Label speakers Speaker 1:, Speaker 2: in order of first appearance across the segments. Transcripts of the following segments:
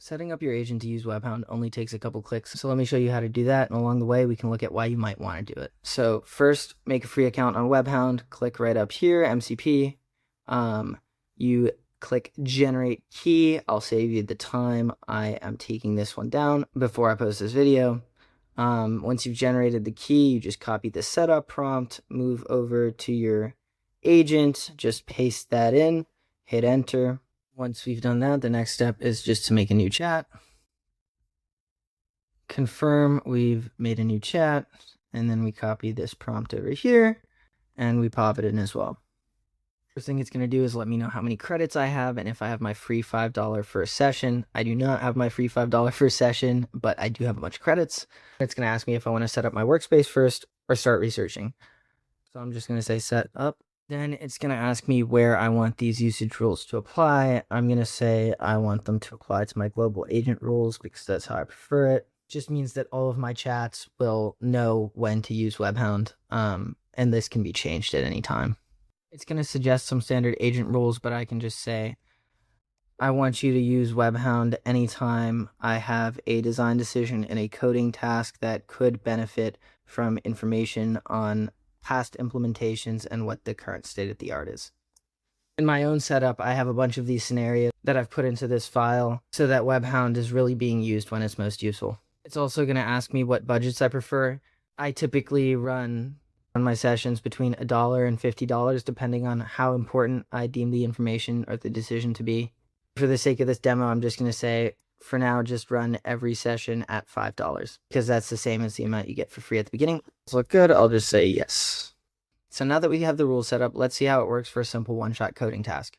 Speaker 1: Setting up your agent to use Webhound only takes a couple clicks, so let me show you how to do that, and along the way we can look at why you might want to do it. So first, make a free account on Webhound, click right up here, MCP. You click generate key. I'll save you the time. I am taking this one down before I post this video. Once you've generated the key, you just copy the setup prompt, move over to your agent, just paste that in, hit enter. Once we've done that, the next step is just to make a new chat. Confirm we've made a new chat, and then we copy this prompt over here, and we pop it in as well. First thing it's going to do is let me know how many credits I have, and if I have my free $5 for a session. I do not have my free $5 for a session, but I do have a bunch of credits. It's going to ask me if I want to set up my workspace first or start researching. So I'm just going to say set up. Then it's going to ask me where I want these usage rules to apply. I'm going to say I want them to apply to my global agent rules because that's how I prefer it. Just means that all of my chats will know when to use Webhound, and this can be changed at any time. It's going to suggest some standard agent rules, but I can just say, I want you to use Webhound anytime I have a design decision and a coding task that could benefit from information on past implementations and what the current state of the art is. In my own setup, I have a bunch of these scenarios that I've put into this file so that Webhound is really being used when it's most useful. It's also going to ask me what budgets I prefer. I typically run my sessions between $1 and $50, depending on how important I deem the information or the decision to be. For the sake of this demo, I'm just going to say, for now, just run every session at $5, because that's the same as the amount you get for free at the beginning. Does look good? I'll just say yes. So now that we have the rules set up, let's see how it works for a simple one-shot coding task.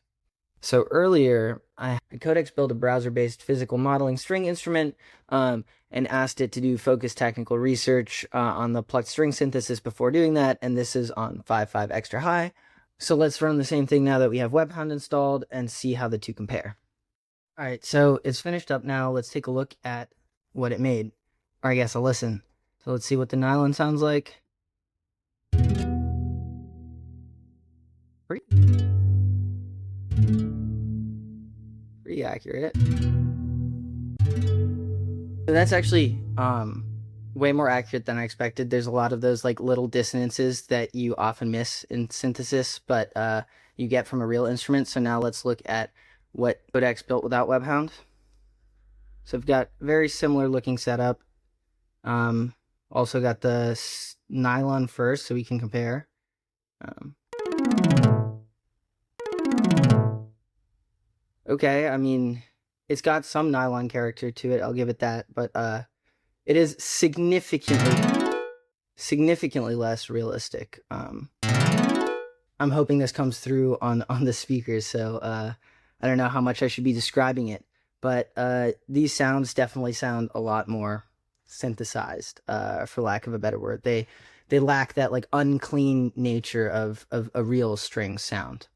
Speaker 1: So earlier, I had Codex build a browser-based physical modeling string instrument, and asked it to do focused technical research on the plucked string synthesis before doing that, and this is on 5.5 extra high. So let's run the same thing now that we have Webhound installed and see how the two compare. All right, so it's finished up now. Let's take a look at what it made. Or I guess I'll listen. So let's see what the nylon sounds like. Pretty accurate. So that's actually way more accurate than I expected. There's a lot of those like little dissonances that you often miss in synthesis, but you get from a real instrument. So now let's look at what Codex built without Webhound. So I've got very similar looking setup. Also got the nylon first so we can compare. Okay, I mean, it's got some nylon character to it, I'll give it that, but it is significantly less realistic. I'm hoping this comes through on the speakers, so I don't know how much I should be describing it, but these sounds definitely sound a lot more synthesized, for lack of a better word. They lack that like unclean nature of a real string sound.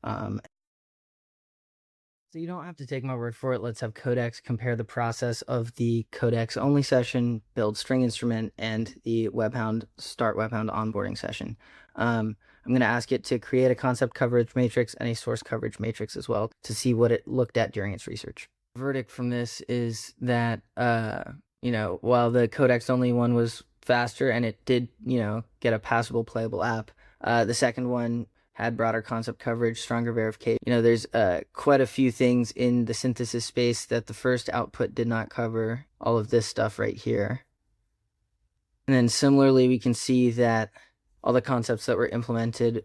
Speaker 1: So you don't have to take my word for it. Let's have Codex compare the process of the Codex only session, build string instrument, and the Webhound start Webhound onboarding session. I'm going to ask it to create a concept coverage matrix and a source coverage matrix as well to see what it looked at during its research. The verdict from this is that, while the Codex only one was faster and it did, get a passable, playable app, the second one had broader concept coverage, stronger verification. There's quite a few things in the synthesis space that the first output did not cover. All of this stuff right here. And then similarly, we can see that all the concepts that were implemented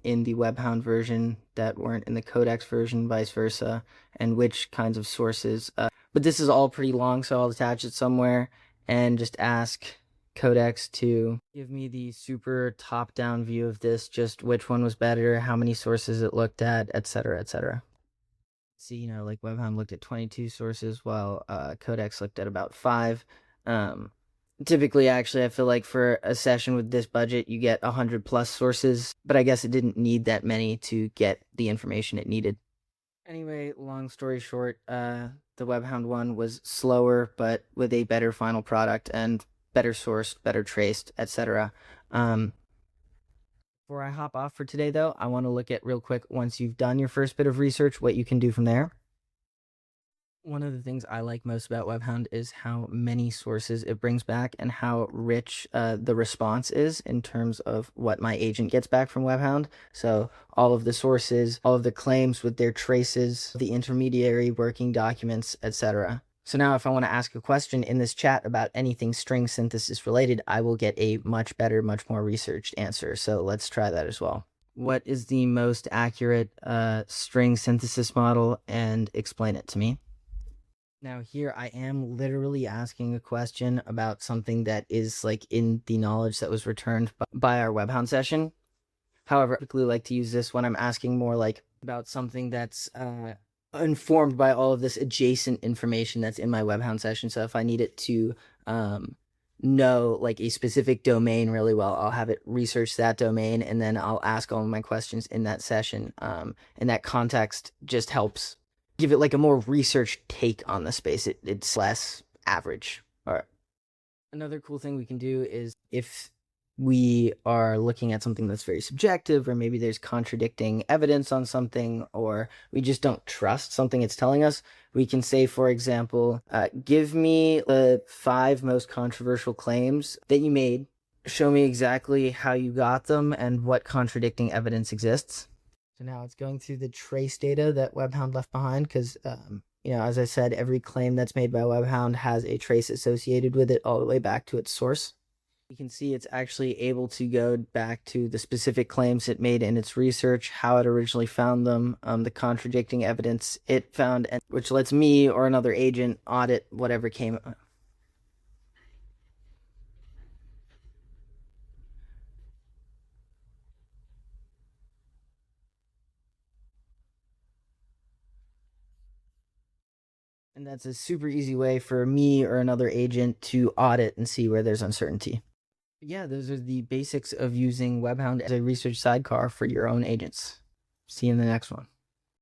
Speaker 1: in the Webhound version that weren't in the Codex version, vice versa, and which kinds of sources. But this is all pretty long, so I'll attach it somewhere and just ask Codex to give me the super top-down view of this, just which one was better, how many sources it looked at, etc., etc. See, like Webhound looked at 22 sources, while Codex looked at about 5. Typically, actually, I feel like for a session with this budget, you get 100+ sources, but I guess it didn't need that many to get the information it needed. Anyway, long story short, the Webhound one was slower, but with a better final product and better sourced, better traced, etc. Before I hop off for today, though, I want to look at real quick, once you've done your first bit of research, what you can do from there. One of the things I like most about Webhound is how many sources it brings back and how rich the response is in terms of what my agent gets back from Webhound. So all of the sources, all of the claims with their traces, the intermediary working documents, etc. So now if I want to ask a question in this chat about anything string synthesis related, I will get a much better, much more researched answer. So let's try that as well. What is the most accurate string synthesis model, and explain it to me? Now here I am literally asking a question about something that is like in the knowledge that was returned by our Webhound session. However, I typically like to use this when I'm asking more like about something that's informed by all of this adjacent information that's in my Webhound session. So if I need it to know like a specific domain really well, I'll have it research that domain and then I'll ask all of my questions in that session. And that context just helps give it like a more research take on the space. It's less average. All right. Another cool thing we can do is if we are looking at something that's very subjective, or maybe there's contradicting evidence on something, or we just don't trust something it's telling us, we can say, for example, give me the 5 most controversial claims that you made. Show me exactly how you got them and what contradicting evidence exists. So now it's going through the trace data that Webhound left behind because, as I said, every claim that's made by Webhound has a trace associated with it all the way back to its source. You can see it's actually able to go back to the specific claims it made in its research, how it originally found them, the contradicting evidence it found, which lets me or another agent audit whatever came. And that's a super easy way for me or another agent to audit and see where there's uncertainty. Yeah, those are the basics of using Webhound as a research sidecar for your own agents. See you in the next one.